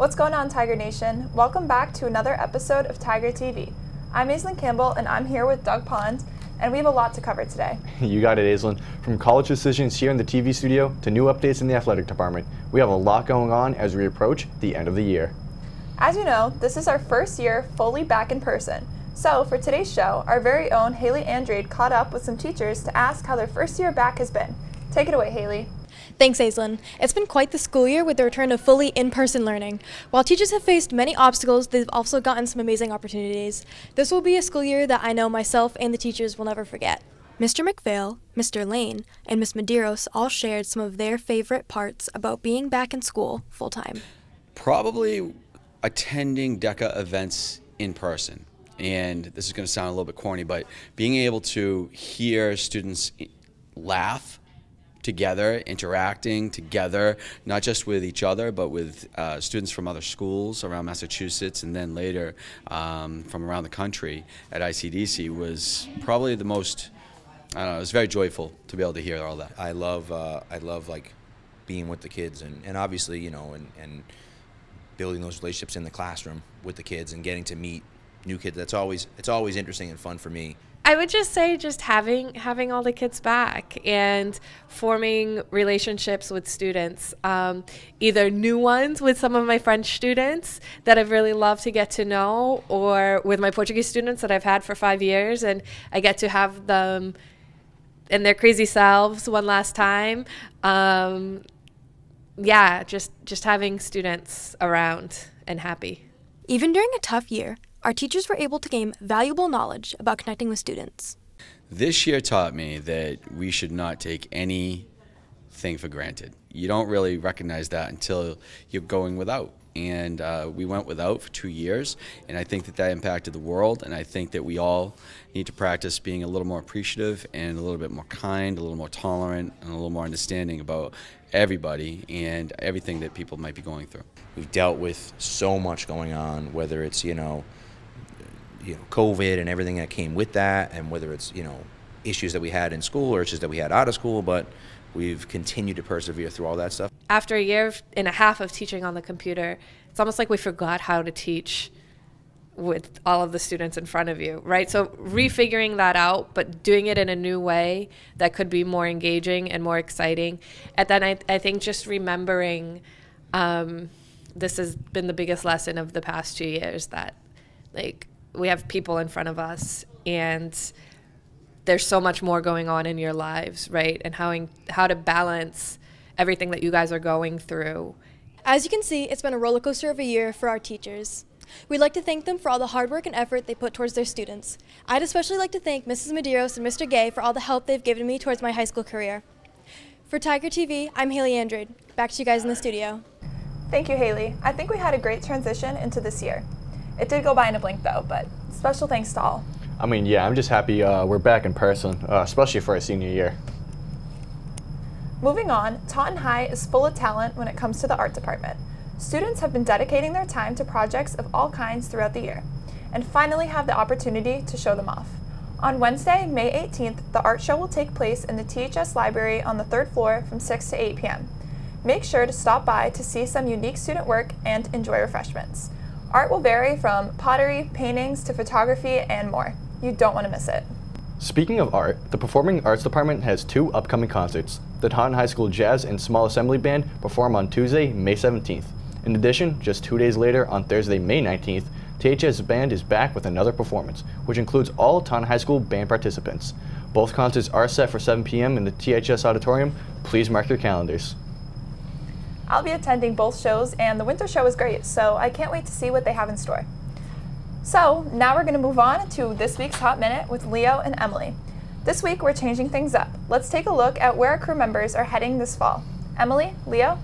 What's going on, Tiger Nation? Welcome back to another episode of Tiger TV. I'm Aislinn Campbell, and I'm here with Doug Pond, and we have a lot to cover today. You got it, Aislinn. From college decisions here in the TV studio to new updates in the athletic department, we have a lot going on as we approach the end of the year. As you know, this is our first year fully back in person. So for today's show, our very own Haley Andrade caught up with some teachers to ask how their first year back has been. Take it away, Haley. Thanks, Aislinn. It's been quite the school year with the return of fully in-person learning. While teachers have faced many obstacles, they've also gotten some amazing opportunities. This will be a school year that I know myself and the teachers will never forget. Mr. McPhail, Mr. Lane, and Ms. Medeiros all shared some of their favorite parts about being back in school full-time. Probably attending DECA events in person. And this is going to sound a little bit corny, but being able to hear students laugh together, interacting together, not just with each other, but with students from other schools around Massachusetts and then later from around the country at ICDC was probably the most, I don't know, it was very joyful to be able to hear all that. I love like being with the kids and obviously, you know, and building those relationships in the classroom with the kids and getting to meet new kids. It's always interesting and fun for me. I would just say just having all the kids back and forming relationships with students, either new ones with some of my French students that I've really loved to get to know, or with my Portuguese students that I've had for 5 years, and I get to have them in their crazy selves one last time. Yeah, just having students around and happy. Even during a tough year, our teachers were able to gain valuable knowledge about connecting with students. This year taught me that we should not take anything for granted. You don't really recognize that until you're going without. And we went without for 2 years, and I think that impacted the world, and I think that we all need to practice being a little more appreciative and a little bit more kind, a little more tolerant, and a little more understanding about everybody and everything that people might be going through. We've dealt with so much going on, whether it's, you know, COVID and everything that came with that, and whether it's, you know, issues that we had in school or issues that we had out of school, but we've continued to persevere through all that stuff. After a year and a half of teaching on the computer, it's almost like we forgot how to teach with all of the students in front of you, right? So refiguring that out, but doing it in a new way that could be more engaging and more exciting. And then I think just remembering this has been the biggest lesson of the past 2 years, that like we have people in front of us and there's so much more going on in your lives, right? And how to balance everything that you guys are going through. As you can see, it's been a roller coaster of a year for our teachers. We'd like to thank them for all the hard work and effort they put towards their students. I'd especially like to thank Mrs. Medeiros and Mr. Gay for all the help they've given me towards my high school career. For Tiger TV, I'm Haley Andrade. Back to you guys in the studio. Thank you, Haley. I think we had a great transition into this year. It did go by in a blink, though, but special thanks to all. I mean, yeah, I'm just happy we're back in person, especially for our senior year. Moving on, Taunton High is full of talent when it comes to the art department. Students have been dedicating their time to projects of all kinds throughout the year, and finally have the opportunity to show them off. On Wednesday, May 18th, the art show will take place in the THS library on the 3rd floor from 6 to 8 p.m. Make sure to stop by to see some unique student work and enjoy refreshments. Art will vary from pottery, paintings, to photography, and more. You don't want to miss it. Speaking of art, the Performing Arts Department has 2 upcoming concerts. The Taunton High School Jazz and Small Assembly Band perform on Tuesday, May 17th. In addition, just 2 days later, on Thursday, May 19th, THS Band is back with another performance, which includes all Taunton High School band participants. Both concerts are set for 7 p.m. in the THS Auditorium. Please mark your calendars. I'll be attending both shows, and the winter show is great, so I can't wait to see what they have in store. So now we're going to move on to this week's Hot Minute with Leo and Emily. This week we're changing things up. Let's take a look at where our crew members are heading this fall. Emily, Leo?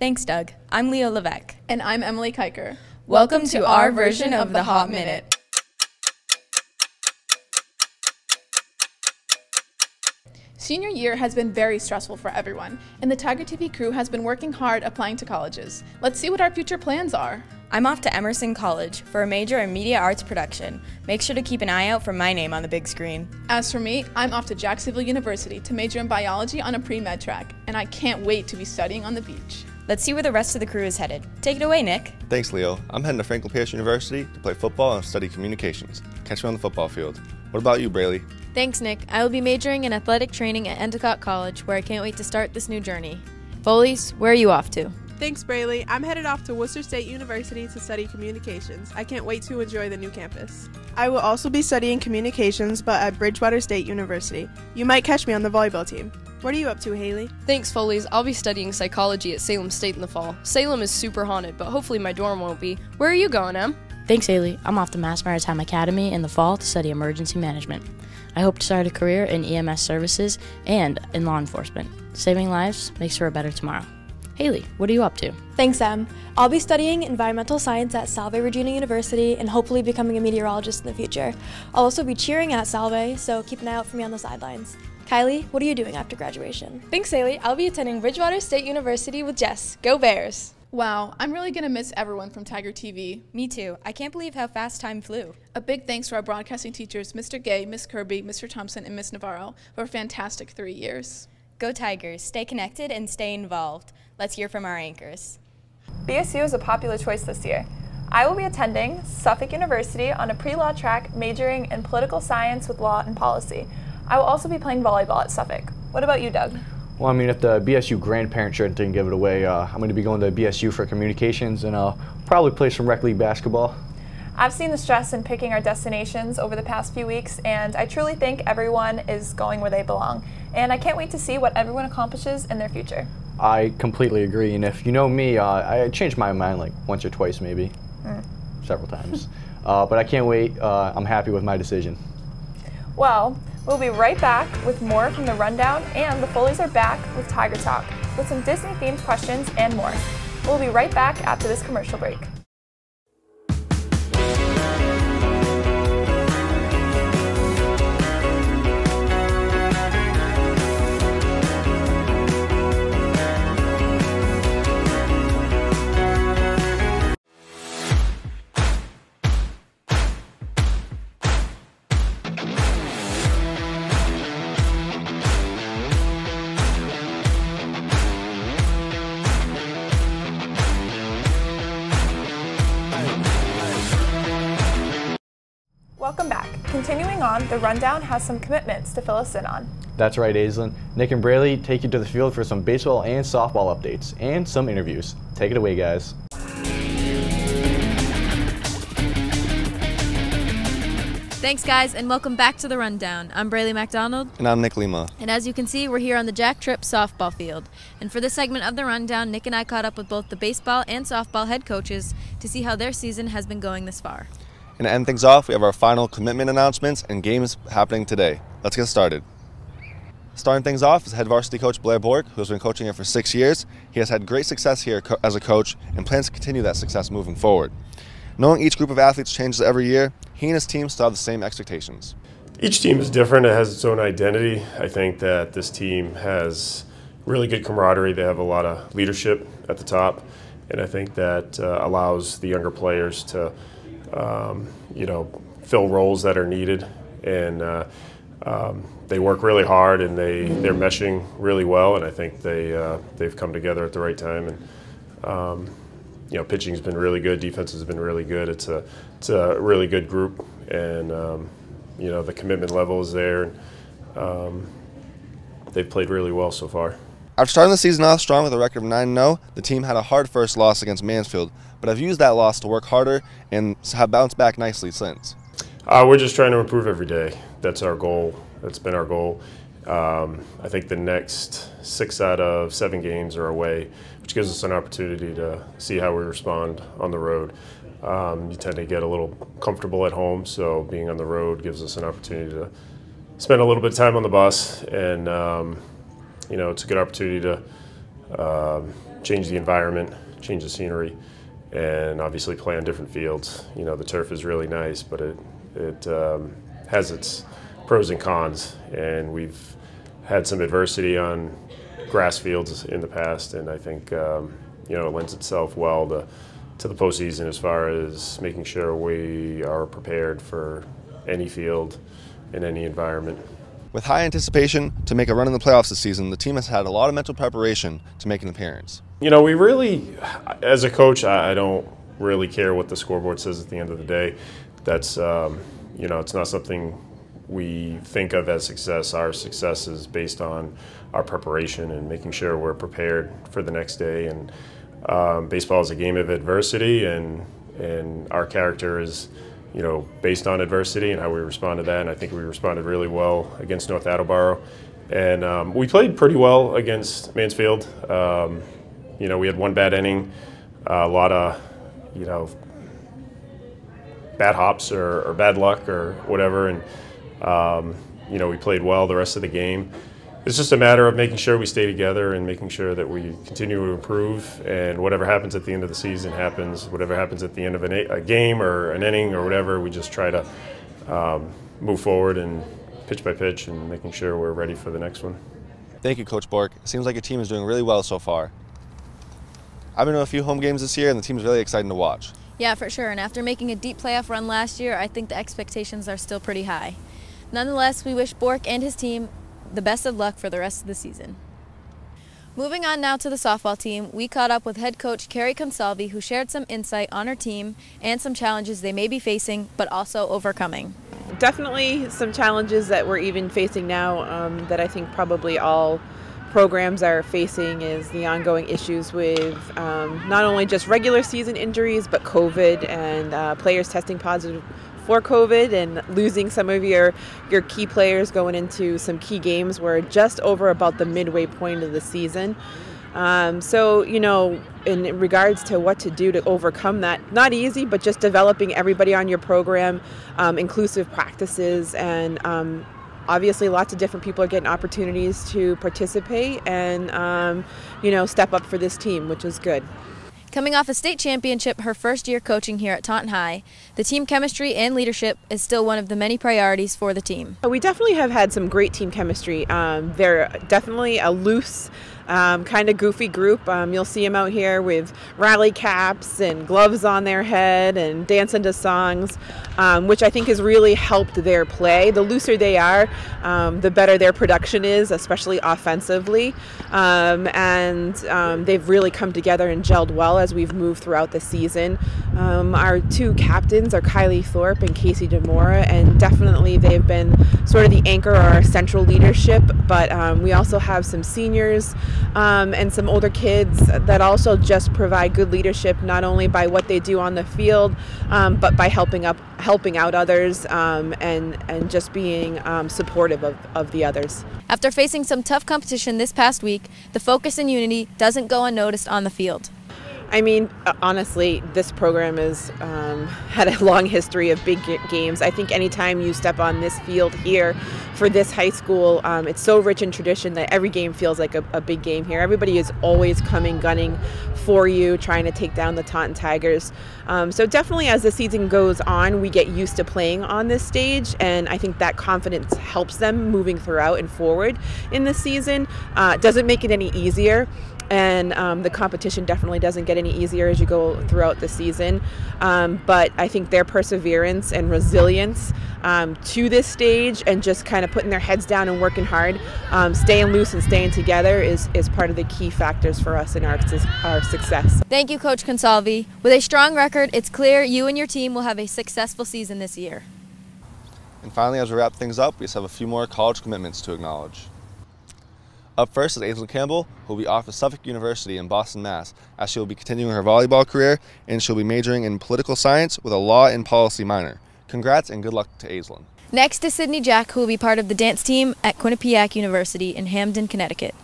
Thanks, Doug. I'm Leo Levesque. And I'm Emily Kiker. Welcome to our version of the Hot Minute. Senior year has been very stressful for everyone, and the Tiger TV crew has been working hard applying to colleges. Let's see what our future plans are. I'm off to Emerson College for a major in media arts production. Make sure to keep an eye out for my name on the big screen. As for me, I'm off to Jacksonville University to major in biology on a pre-med track, and I can't wait to be studying on the beach. Let's see where the rest of the crew is headed. Take it away, Nick. Thanks, Leo. I'm heading to Franklin Pierce University to play football and study communications. Catch me on the football field. What about you, Braley? Thanks, Nick. I will be majoring in athletic training at Endicott College, where I can't wait to start this new journey. Foley's, where are you off to? Thanks, Braley. I'm headed off to Worcester State University to study communications. I can't wait to enjoy the new campus. I will also be studying communications, but at Bridgewater State University. You might catch me on the volleyball team. What are you up to, Haley? Thanks, Foley's. I'll be studying psychology at Salem State in the fall. Salem is super haunted, but hopefully my dorm won't be. Where are you going, Em? Thanks, Haley. I'm off to Mass Maritime Academy in the fall to study emergency management. I hope to start a career in EMS services and in law enforcement. Saving lives makes for a better tomorrow. Haley, what are you up to? Thanks, Em. I'll be studying environmental science at Salve Regina University and hopefully becoming a meteorologist in the future. I'll also be cheering at Salve, so keep an eye out for me on the sidelines. Kylie, what are you doing after graduation? Thanks, Haley. I'll be attending Bridgewater State University with Jess. Go Bears! Wow, I'm really going to miss everyone from Tiger TV. Me too. I can't believe how fast time flew. A big thanks to our broadcasting teachers, Mr. Gay, Miss Kirby, Mr. Thompson, and Miss Navarro, for a fantastic 3 years. Go Tigers. Stay connected and stay involved. Let's hear from our anchors. BSU is a popular choice this year. I will be attending Suffolk University on a pre-law track majoring in political science with law and policy. I will also be playing volleyball at Suffolk. What about you, Doug? Well, I mean, if the BSU grandparent shirt didn't give it away, I'm going to be going to BSU for communications, and I'll probably play some rec league basketball. I've seen the stress in picking our destinations over the past few weeks, and I truly think everyone is going where they belong. And I can't wait to see what everyone accomplishes in their future. I completely agree, and if you know me, I changed my mind like once or twice maybe, several times. But I can't wait. I'm happy with my decision. Well, we'll be right back with more from the Rundown, and the Foleys are back with Tiger Talk with some Disney-themed questions and more. We'll be right back after this commercial break. Welcome back. Continuing on, the Rundown has some commitments to fill us in on. That's right, Aislinn. Nick and Braley take you to the field for some baseball and softball updates and some interviews. Take it away, guys. Thanks, guys, and welcome back to the Rundown. I'm Braley MacDonald. And I'm Nick Lima. And as you can see, we're here on the Jack Tripp softball field. And for this segment of the Rundown, Nick and I caught up with both the baseball and softball head coaches to see how their season has been going this far. And to end things off, we have our final commitment announcements and games happening today. Let's get started. Starting things off is head varsity coach Blair Borg, who has been coaching here for 6 years. He has had great success here as a coach and plans to continue that success moving forward. Knowing each group of athletes changes every year, he and his team still have the same expectations. Each team is different. It has its own identity. I think that this team has really good camaraderie. They have a lot of leadership at the top, and I think that allows the younger players to fill roles that are needed, and they work really hard, and they're meshing really well, and I think they've come together at the right time. And pitching's been really good, defense has been really good. It's a really good group, and the commitment level is there. They've played really well so far. After starting the season off strong with a record of 9-0, the team had a hard first loss against Mansfield, but have used that loss to work harder and have bounced back nicely since. We're just trying to improve every day. That's our goal. That's been our goal. I think the next 6 out of 7 games are away, which gives us an opportunity to see how we respond on the road. You tend to get a little comfortable at home, so being on the road gives us an opportunity to spend a little bit of time on the bus, and it's a good opportunity to change the environment, change the scenery, and obviously play on different fields. The turf is really nice, but it has its pros and cons, and we've had some adversity on grass fields in the past, and I think it lends itself well to the postseason as far as making sure we are prepared for any field in any environment. With high anticipation to make a run in the playoffs this season, the team has had a lot of mental preparation to make an appearance. You know, we really, as a coach, I don't really care what the scoreboard says at the end of the day. That's, you know, it's not something we think of as success. Our success is based on our preparation and making sure we're prepared for the next day. And baseball is a game of adversity, and our character is, you know, based on adversity and how we respond to that. And I think we responded really well against North Attleboro. And we played pretty well against Mansfield. You know, we had one bad inning, a lot of, you know, bad hops or bad luck or whatever. And, you know, we played well the rest of the game. It's just a matter of making sure we stay together and making sure that we continue to improve, and whatever happens at the end of the season happens. Whatever happens at the end of a game or an inning or whatever, we just try to move forward and pitch by pitch and making sure we're ready for the next one. Thank you, Coach Bork. It seems like your team is doing really well so far. I've been to a few home games this year, and the team is really exciting to watch. Yeah, for sure. And after making a deep playoff run last year, I think the expectations are still pretty high. Nonetheless, we wish Bork and his team the best of luck for the rest of the season. Moving on now to the softball team, we caught up with head coach Carrie Consalvi, who shared some insight on her team and some challenges they may be facing, but also overcoming. Definitely some challenges that we're even facing now that I think probably all programs are facing is the ongoing issues with not only just regular season injuries, but COVID and players testing positive for COVID and losing some of your key players going into some key games. We're just over about the midway point of the season. So, you know, in regards to what to do to overcome that, not easy, but just developing everybody on your program, inclusive practices, and obviously lots of different people are getting opportunities to participate and, you know, step up for this team, which is good. Coming off a state championship her first year coaching here at Taunton High, the team chemistry and leadership is still one of the many priorities for the team. We definitely have had some great team chemistry. They're definitely a loose, kind of goofy group. You'll see them out here with rally caps and gloves on their head and dancing to songs, which I think has really helped their play. The looser they are, the better their production is, especially offensively. And they've really come together and gelled well as we've moved throughout the season. Our two captains are Kylie Thorpe and Casey DeMora, and definitely they've been sort of the anchor or our central leadership, but we also have some seniors and some older kids that also just provide good leadership, not only by what they do on the field, but by helping out others and just being supportive of the others. After facing some tough competition this past week, the focus and unity doesn't go unnoticed on the field. I mean, honestly, this program has had a long history of big games. I think anytime you step on this field here for this high school, it's so rich in tradition that every game feels like a big game here. Everybody is always coming, gunning for you, trying to take down the Taunton Tigers. So definitely as the season goes on, we get used to playing on this stage, and I think that confidence helps them moving throughout and forward in the season. Doesn't make it any easier. And the competition definitely doesn't get any easier as you go throughout the season. But I think their perseverance and resilience to this stage and just kind of putting their heads down and working hard, staying loose and staying together is part of the key factors for us in our success. Thank you, Coach Consalvi. With a strong record, it's clear you and your team will have a successful season this year. And finally, as we wrap things up, we just have a few more college commitments to acknowledge. Up first is Aislinn Campbell, who will be off at Suffolk University in Boston, Mass, as she will be continuing her volleyball career, and she'll be majoring in political science with a law and policy minor. Congrats and good luck to Aislinn. Next is Sydney Jack, who will be part of the dance team at Quinnipiac University in Hamden, Connecticut.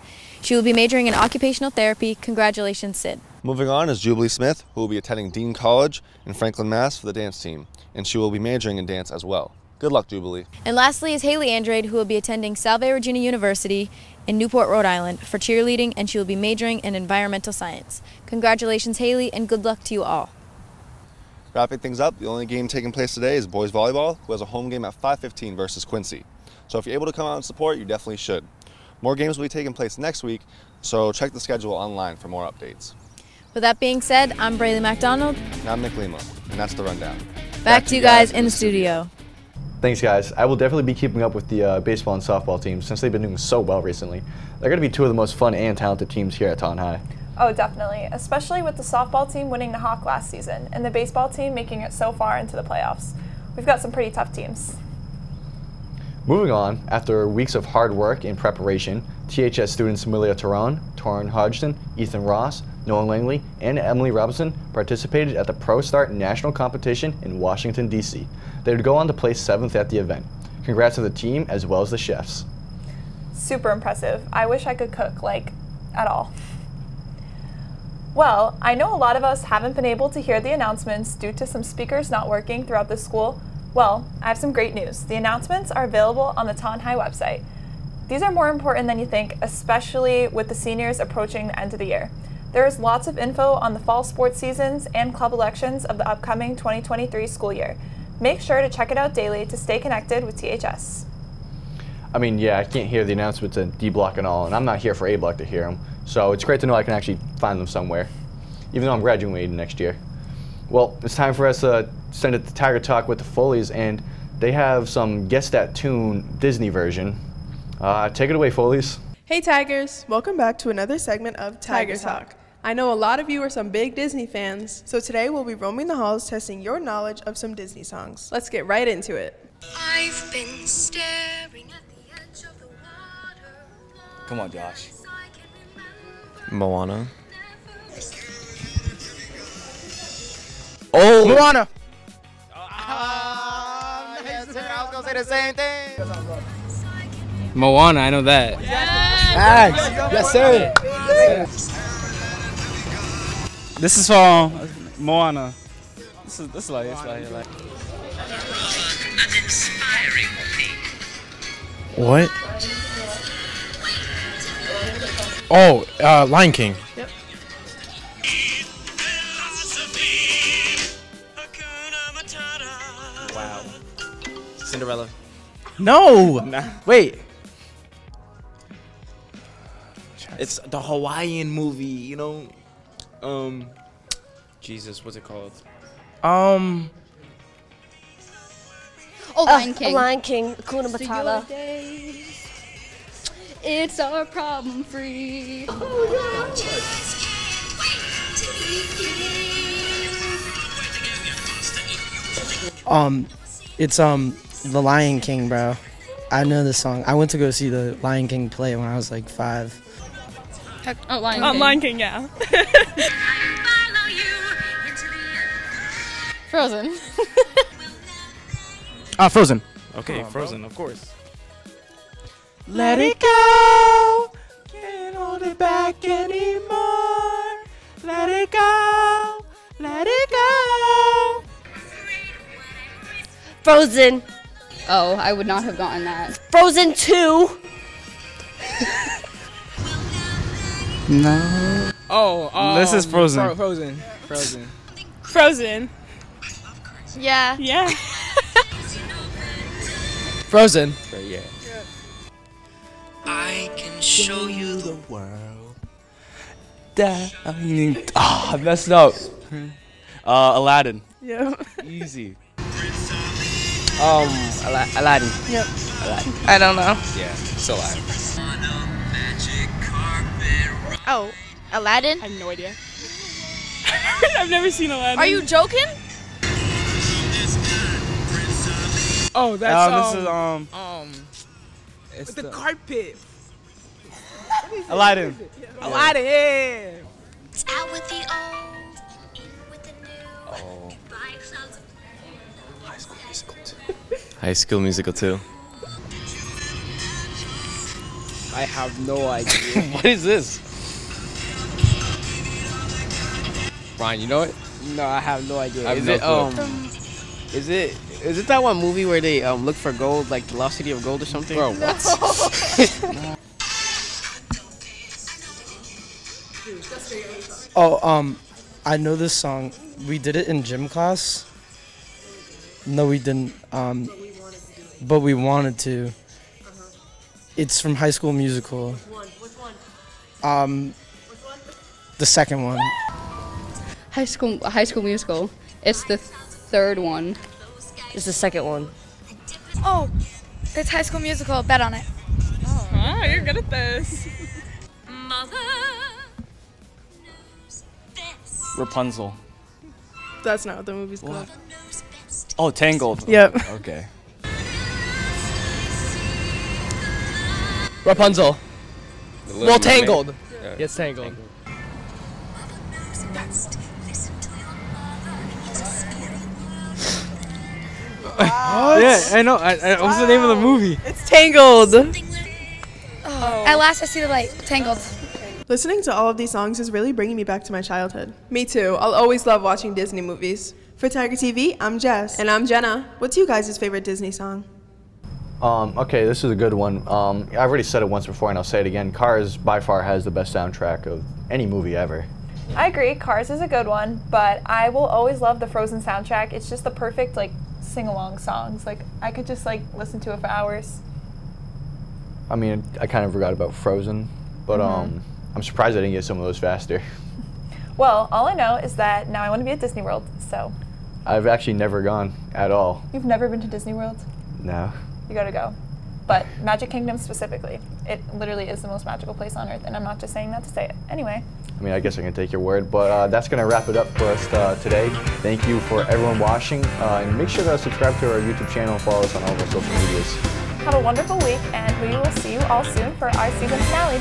She will be majoring in occupational therapy. Congratulations, Sid. Moving on is Jubilee Smith, who will be attending Dean College in Franklin, Mass for the dance team, and she will be majoring in dance as well. Good luck, Jubilee. And lastly is Haley Andrade, who will be attending Salve Regina University in Newport, Rhode Island for cheerleading, and she will be majoring in environmental science. Congratulations, Haley, and good luck to you all. Wrapping things up, the only game taking place today is boys volleyball, who has a home game at 5:15 versus Quincy. So if you're able to come out and support, you definitely should. More games will be taking place next week, so check the schedule online for more updates. With that being said, I'm Braylee McDonald. And I'm Nick Lima, and that's the rundown. Back to you guys in the studio. Thanks, guys. I will definitely be keeping up with the baseball and softball teams since they've been doing so well recently. They're going to be two of the most fun and talented teams here at Taunton High. Oh, definitely, especially with the softball team winning the Hawk last season and the baseball team making it so far into the playoffs. We've got some pretty tough teams. Moving on, after weeks of hard work and preparation, THS students Amelia Teron, Torrin Hodgson, Ethan Ross, Noah Langley, and Emily Robinson participated at the Pro Start National Competition in Washington, D.C. They would go on to place 7th at the event. Congrats to the team as well as the chefs. Super impressive. I wish I could cook, like, at all. Well, I know a lot of us haven't been able to hear the announcements due to some speakers not working throughout the school. Well, I have some great news. The announcements are available on the Taunton High website. These are more important than you think, especially with the seniors approaching the end of the year. There is lots of info on the fall sports seasons and club elections of the upcoming 2023 school year. Make sure to check it out daily to stay connected with THS. I mean, yeah, I can't hear the announcements in D Block and all, and I'm not here for A Block to hear them. So it's great to know I can actually find them somewhere, even though I'm graduating next year. Well, it's time for us to send it to Tiger Talk with the Foleys, and they have some Guess That Tune Disney version. Take it away, Foleys. Hey Tigers, welcome back to another segment of Tiger Talk. I know a lot of you are some big Disney fans, so today we'll be roaming the halls testing your knowledge of some Disney songs. Let's get right into it. I've been staring at the edge of the water. Come on, Josh. Moana. Oh! Moana! Yes, sir, I was going to say the same thing. Moana, I know that. Yes, yes sir. This is from Moana. This is like. What? Oh, Lion King. Yep. Wow. Cinderella. No. Nah. Wait. It's the Hawaiian movie, you know? Jesus, what's it called? Oh, Lion King. Lion King, Hakuna Matata. It's our problem free. It's The Lion King, bro. I know this song. I went to go see the Lion King play when I was like 5. Oh, Lion King. Lion King, yeah. Frozen. Frozen. Okay, Frozen, of course. Let it go. Can't hold it back anymore. Let it go. Let it go. Frozen. Oh, I would not have gotten that. Frozen 2. No. Oh, this is Frozen. Frozen. Yeah. Yeah. Frozen. Yeah. I can show you the world. I messed up. Aladdin. Yeah. Easy. Aladdin. Yep. Aladdin. I don't know. Yeah, it's Aladdin. Oh, Aladdin? I have no idea. I've never seen Aladdin. Are you joking? Oh, that's It's the carpet. Aladdin. Aladdin. Yeah. It's out with the old, in with the new. Oh. Buy yourselves High School Musical 2. High School Musical 2. I have no idea. What is this? Ryan, you know it? No, I have no idea. I have no clue. Is it that one movie where they look for gold, like the Lost City of Gold or something? Bro, what? Oh, I know this song. We did it in gym class. No, we didn't. But we wanted to. It's from High School Musical. Which one? The second one. High School Musical. It's the third one. It's the second one. Oh, it's High School Musical. Bet on it. Oh, you're good at this. Rapunzel. That's not what the movie's called. Oh, Tangled. Yep. Okay. Rapunzel. Well, Tangled. Yeah. Yes, Tangled. Yeah, I know. What's the name of the movie? It's Tangled. Oh. At last I see the light. Tangled. Listening to all of these songs is really bringing me back to my childhood. Me too. I'll always love watching Disney movies. For Tiger TV, I'm Jess. And I'm Jenna. What's you guys' favorite Disney song? Okay, this is a good one. I've already said it once before and I'll say it again. Cars by far has the best soundtrack of any movie ever. I agree, Cars is a good one, but I will always love the Frozen soundtrack. It's just the perfect like sing-along songs. Like I could just like listen to it for hours. I mean, I kind of forgot about Frozen, but I'm surprised I didn't get some of those faster. Well, all I know is that now I want to be at Disney World, so. I've actually never gone at all. You've never been to Disney World? No. You gotta go. But Magic Kingdom specifically, it literally is the most magical place on earth, and I'm not just saying that to say it. Anyway. I mean, I guess I can take your word, but that's going to wrap it up for us today. Thank you for everyone watching, and make sure to subscribe to our YouTube channel and follow us on all of our social medias. Have a wonderful week, and we will see you all soon for our season finale.